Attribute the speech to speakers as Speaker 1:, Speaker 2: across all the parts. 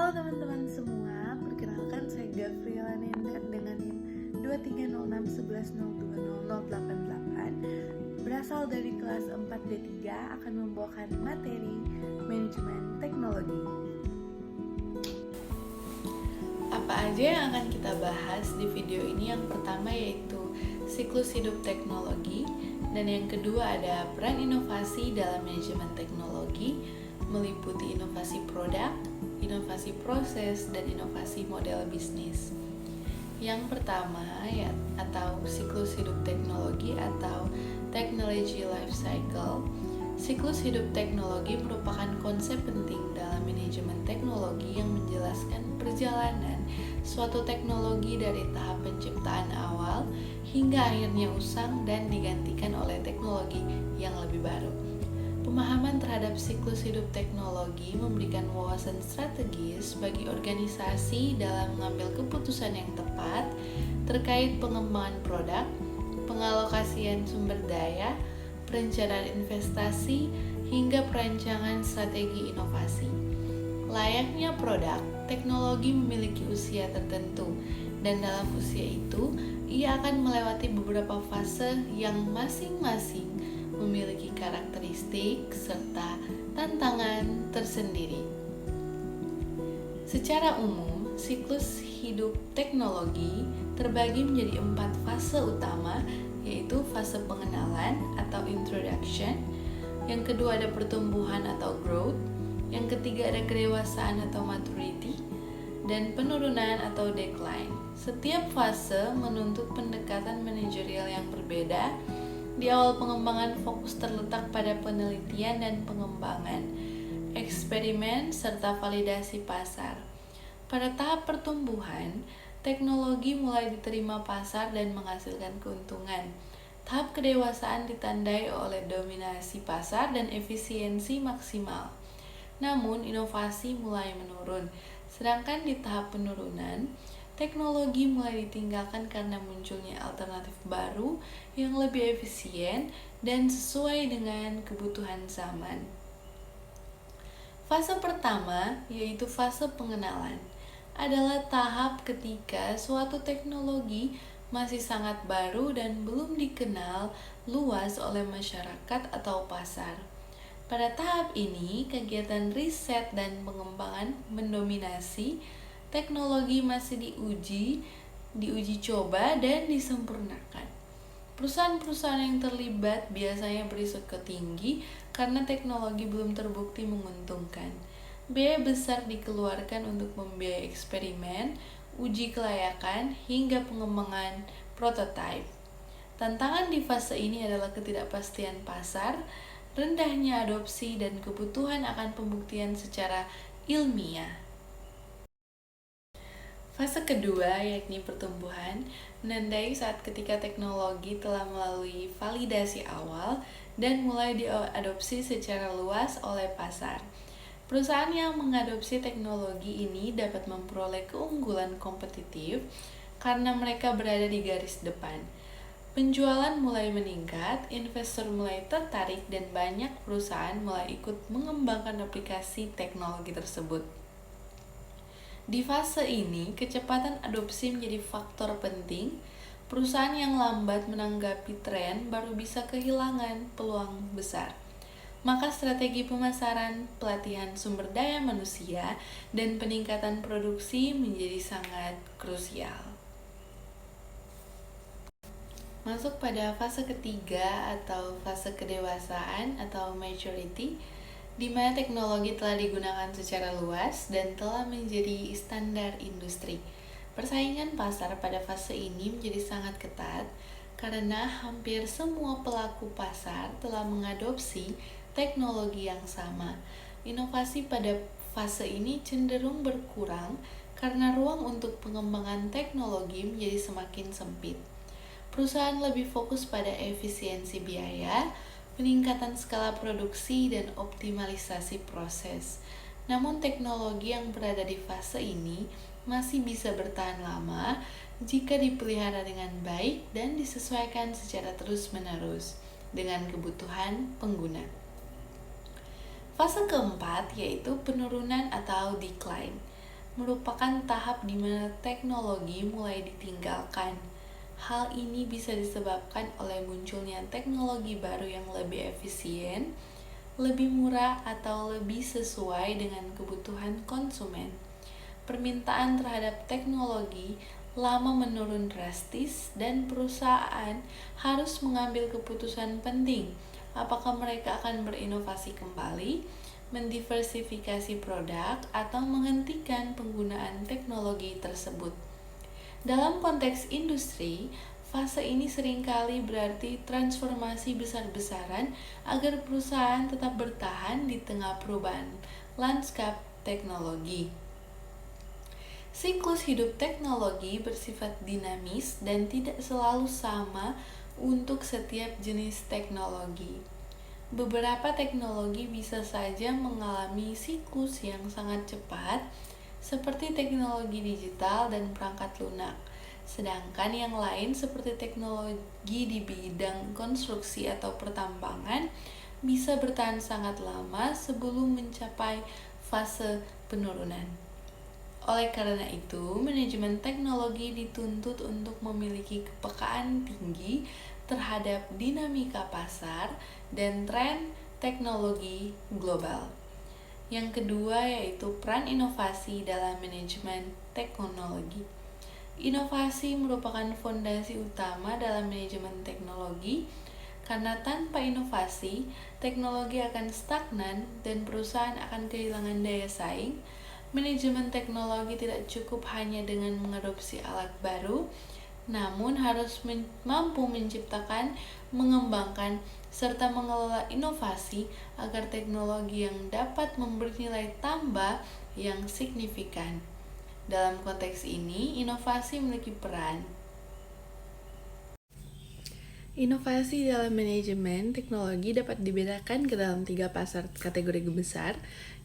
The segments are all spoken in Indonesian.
Speaker 1: Halo teman-teman semua, perkenalkan saya Gavriela Nenda dengan NIM 230611020088, berasal dari kelas 4D3, akan membawakan materi manajemen teknologi. Apa aja yang akan kita bahas di video ini? Yang pertama yaitu siklus hidup teknologi, dan yang kedua ada peran inovasi dalam manajemen teknologi, meliputi inovasi produk, inovasi proses, dan inovasi model bisnis. Yang pertama ya, atau siklus hidup teknologi atau technology life cycle. Siklus hidup teknologi merupakan konsep penting dalam manajemen teknologi yang menjelaskan perjalanan suatu teknologi dari tahap penciptaan awal hingga akhirnya usang dan digantikan oleh teknologi yang lebih baru. Pemahaman terhadap siklus hidup teknologi memberikan wawasan strategis bagi organisasi dalam mengambil keputusan yang tepat terkait pengembangan produk, pengalokasian sumber daya, perencanaan investasi, hingga perancangan strategi inovasi. Layaknya produk, teknologi memiliki usia tertentu, dan dalam usia itu, ia akan melewati beberapa fase yang masing-masing memiliki karakteristik serta tantangan tersendiri. Secara umum, siklus hidup teknologi terbagi menjadi 4 fase utama, yaitu fase pengenalan atau introduction, yang kedua ada pertumbuhan atau growth, yang ketiga ada kedewasaan atau maturity, dan penurunan atau decline. Setiap fase menuntut pendekatan manajerial yang berbeda. Di awal pengembangan fokus terletak pada penelitian dan pengembangan, eksperimen, serta validasi pasar. Pada tahap pertumbuhan, teknologi mulai diterima pasar dan menghasilkan keuntungan. Tahap kedewasaan ditandai oleh dominasi pasar dan efisiensi maksimal. Namun, inovasi mulai menurun. Sedangkan di tahap penurunan, teknologi mulai ditinggalkan karena munculnya alternatif baru yang lebih efisien dan sesuai dengan kebutuhan zaman. Fase pertama, yaitu fase pengenalan, adalah tahap ketika suatu teknologi masih sangat baru dan belum dikenal luas oleh masyarakat atau pasar. Pada tahap ini, kegiatan riset dan pengembangan mendominasi. Teknologi masih diuji coba dan disempurnakan. Perusahaan-perusahaan yang terlibat biasanya berisiko tinggi karena teknologi belum terbukti menguntungkan. Biaya besar dikeluarkan untuk membiayai eksperimen, uji kelayakan, hingga pengembangan prototipe. Tantangan di fase ini adalah ketidakpastian pasar, rendahnya adopsi, dan kebutuhan akan pembuktian secara ilmiah. Fase kedua, yakni pertumbuhan, menandai saat ketika teknologi telah melalui validasi awal dan mulai diadopsi secara luas oleh pasar. Perusahaan yang mengadopsi teknologi ini dapat memperoleh keunggulan kompetitif karena mereka berada di garis depan. Penjualan mulai meningkat, investor mulai tertarik, dan banyak perusahaan mulai ikut mengembangkan aplikasi teknologi tersebut. Di fase ini, kecepatan adopsi menjadi faktor penting. Perusahaan yang lambat menanggapi tren baru bisa kehilangan peluang besar. Maka strategi pemasaran, pelatihan sumber daya manusia, dan peningkatan produksi menjadi sangat krusial. Masuk pada fase ketiga atau fase kedewasaan atau maturity, di mana teknologi telah digunakan secara luas dan telah menjadi standar industri. Persaingan pasar pada fase ini menjadi sangat ketat karena hampir semua pelaku pasar telah mengadopsi teknologi yang sama. Inovasi pada fase ini cenderung berkurang karena ruang untuk pengembangan teknologi menjadi semakin sempit. Perusahaan lebih fokus pada efisiensi biaya, peningkatan skala produksi, dan optimalisasi proses. Namun teknologi yang berada di fase ini masih bisa bertahan lama jika dipelihara dengan baik dan disesuaikan secara terus-menerus dengan kebutuhan pengguna. Fase keempat yaitu penurunan atau decline. merupakan tahap di mana teknologi mulai ditinggalkan. Hal ini bisa disebabkan oleh munculnya teknologi baru yang lebih efisien, lebih murah, atau lebih sesuai dengan kebutuhan konsumen. Permintaan terhadap teknologi lama menurun drastis dan perusahaan harus mengambil keputusan penting apakah mereka akan berinovasi kembali, mendiversifikasi produk, atau menghentikan penggunaan teknologi tersebut. Dalam konteks industri, fase ini seringkali berarti transformasi besar-besaran agar perusahaan tetap bertahan di tengah perubahan lanskap teknologi. Siklus hidup teknologi bersifat dinamis dan tidak selalu sama untuk setiap jenis teknologi. Beberapa teknologi bisa saja mengalami siklus yang sangat cepat, seperti teknologi digital dan perangkat lunak. Sedangkan yang lain seperti teknologi di bidang konstruksi atau pertambangan bisa bertahan sangat lama sebelum mencapai fase penurunan. Oleh karena itu, manajemen teknologi dituntut untuk memiliki kepekaan tinggi terhadap dinamika pasar dan tren teknologi global. Yang kedua yaitu peran inovasi dalam manajemen teknologi. Inovasi merupakan fondasi utama dalam manajemen teknologi karena tanpa inovasi, teknologi akan stagnan dan perusahaan akan kehilangan daya saing. Manajemen teknologi tidak cukup hanya dengan mengadopsi alat baru, namun harus mampu menciptakan, mengembangkan, serta mengelola inovasi agar teknologi yang dapat memberi nilai tambah yang signifikan. Dalam konteks ini, inovasi memiliki peran. Inovasi dalam manajemen teknologi dapat dibedakan ke dalam 3 pasar kategori besar,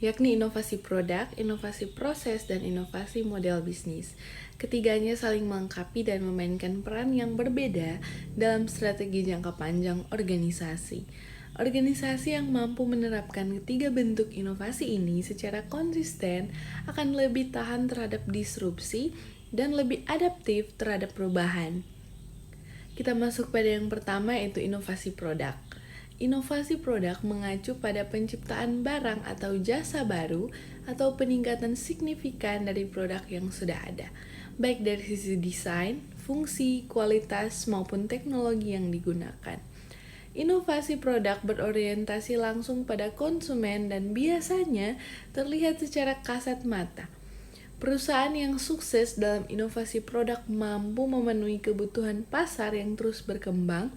Speaker 1: yakni inovasi produk, inovasi proses, dan inovasi model bisnis. Ketiganya saling melengkapi dan memainkan peran yang berbeda dalam strategi jangka panjang organisasi. Organisasi yang mampu menerapkan ketiga bentuk inovasi ini secara konsisten akan lebih tahan terhadap disrupsi dan lebih adaptif terhadap perubahan. Kita masuk pada yang pertama yaitu inovasi produk. Inovasi produk mengacu pada penciptaan barang atau jasa baru atau peningkatan signifikan dari produk yang sudah ada, baik dari sisi desain, fungsi, kualitas, maupun teknologi yang digunakan. Inovasi produk berorientasi langsung pada konsumen dan biasanya terlihat secara kasat mata. Perusahaan yang sukses dalam inovasi produk mampu memenuhi kebutuhan pasar yang terus berkembang,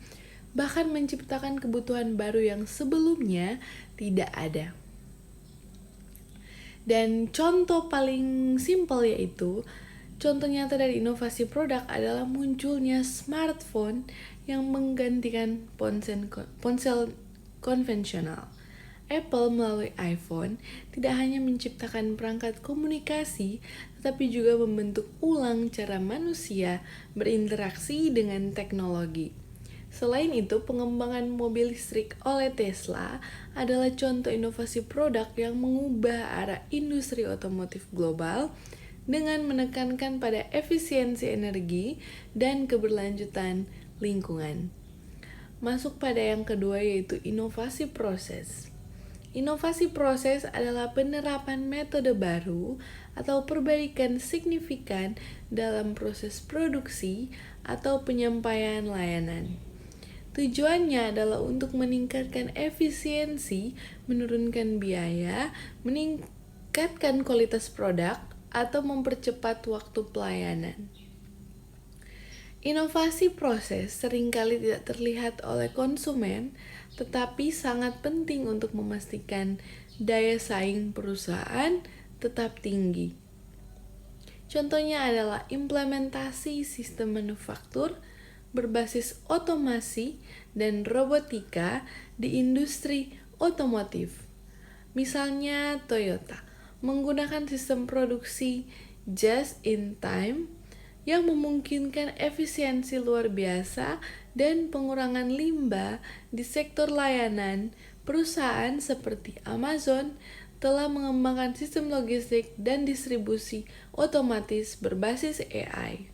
Speaker 1: bahkan menciptakan kebutuhan baru yang sebelumnya tidak ada. Dan contoh paling simpel yaitu, contoh nyata dari inovasi produk adalah munculnya smartphone yang menggantikan ponsel konvensional. Apple melalui iPhone tidak hanya menciptakan perangkat komunikasi, tetapi juga membentuk ulang cara manusia berinteraksi dengan teknologi. Selain itu, pengembangan mobil listrik oleh Tesla adalah contoh inovasi produk yang mengubah arah industri otomotif global dengan menekankan pada efisiensi energi dan keberlanjutan lingkungan. Masuk pada yang kedua yaitu inovasi proses. Inovasi proses adalah penerapan metode baru atau perbaikan signifikan dalam proses produksi atau penyampaian layanan. Tujuannya adalah untuk meningkatkan efisiensi, menurunkan biaya, meningkatkan kualitas produk, atau mempercepat waktu pelayanan. Inovasi proses seringkali tidak terlihat oleh konsumen, tetapi sangat penting untuk memastikan daya saing perusahaan tetap tinggi. Contohnya adalah implementasi sistem manufaktur berbasis otomasi dan robotika di industri otomotif. Misalnya Toyota menggunakan sistem produksi just in time yang memungkinkan efisiensi luar biasa dan pengurangan limbah di sektor layanan. Perusahaan seperti Amazon telah mengembangkan sistem logistik dan distribusi otomatis berbasis AI.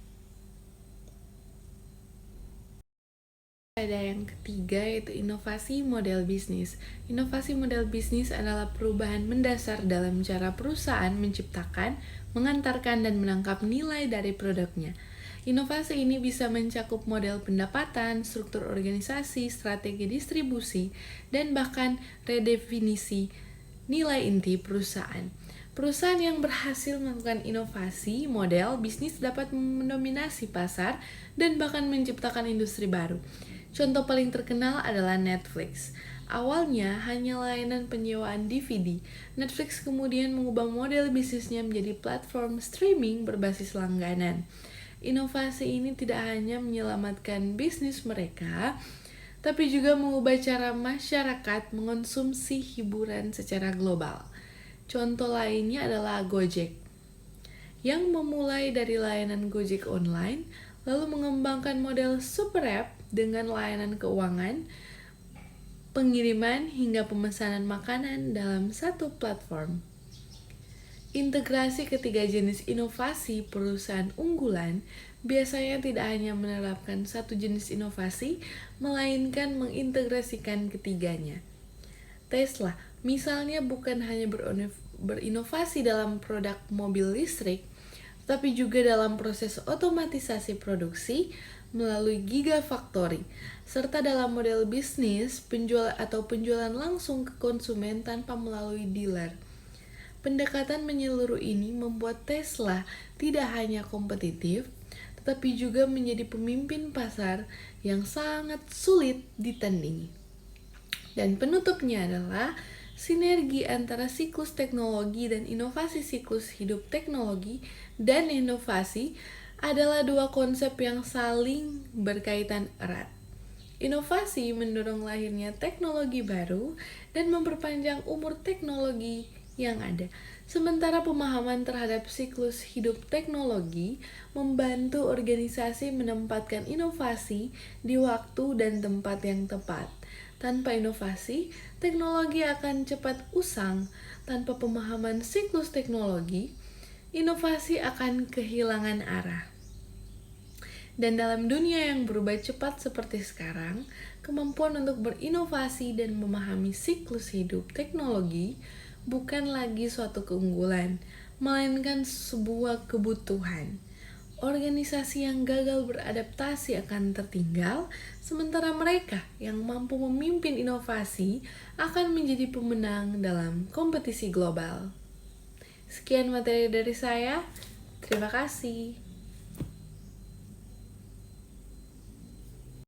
Speaker 1: Ada yang ketiga yaitu inovasi model bisnis. Inovasi model bisnis adalah perubahan mendasar dalam cara perusahaan menciptakan, mengantarkan, dan menangkap nilai dari produknya. Inovasi ini bisa mencakup model pendapatan, struktur organisasi, strategi distribusi, dan bahkan redefinisi nilai inti perusahaan. Perusahaan yang berhasil melakukan inovasi model bisnis dapat mendominasi pasar dan bahkan menciptakan industri baru. Contoh paling terkenal adalah Netflix. Awalnya hanya layanan penyewaan DVD. Netflix kemudian mengubah model bisnisnya menjadi platform streaming berbasis langganan. Inovasi ini tidak hanya menyelamatkan bisnis mereka, tapi juga mengubah cara masyarakat mengonsumsi hiburan secara global. Contoh lainnya adalah Gojek, yang memulai dari layanan Gojek online, lalu mengembangkan model super app dengan layanan keuangan, pengiriman, hingga pemesanan makanan dalam satu platform. Integrasi ketiga jenis inovasi perusahaan unggulan biasanya tidak hanya menerapkan satu jenis inovasi, melainkan mengintegrasikan ketiganya. Tesla, misalnya, bukan hanya berinovasi dalam produk mobil listrik, tapi juga dalam proses otomatisasi produksi melalui Gigafactory, serta dalam model bisnis penjualan langsung ke konsumen tanpa melalui dealer. Pendekatan menyeluruh ini membuat Tesla tidak hanya kompetitif, tetapi juga menjadi pemimpin pasar yang sangat sulit ditandingi. Dan penutupnya adalah sinergi antara siklus teknologi dan inovasi. Siklus hidup teknologi dan inovasi adalah dua konsep yang saling berkaitan erat. Inovasi mendorong lahirnya teknologi baru dan memperpanjang umur teknologi yang ada. Sementara pemahaman terhadap siklus hidup teknologi membantu organisasi menempatkan inovasi di waktu dan tempat yang tepat. Tanpa inovasi, teknologi akan cepat usang. Tanpa pemahaman siklus teknologi, inovasi akan kehilangan arah. Dan dalam dunia yang berubah cepat seperti sekarang, kemampuan untuk berinovasi dan memahami siklus hidup teknologi bukan lagi suatu keunggulan, melainkan sebuah kebutuhan. Organisasi yang gagal beradaptasi akan tertinggal, sementara mereka yang mampu memimpin inovasi akan menjadi pemenang dalam kompetisi global. Sekian materi dari saya. Terima kasih.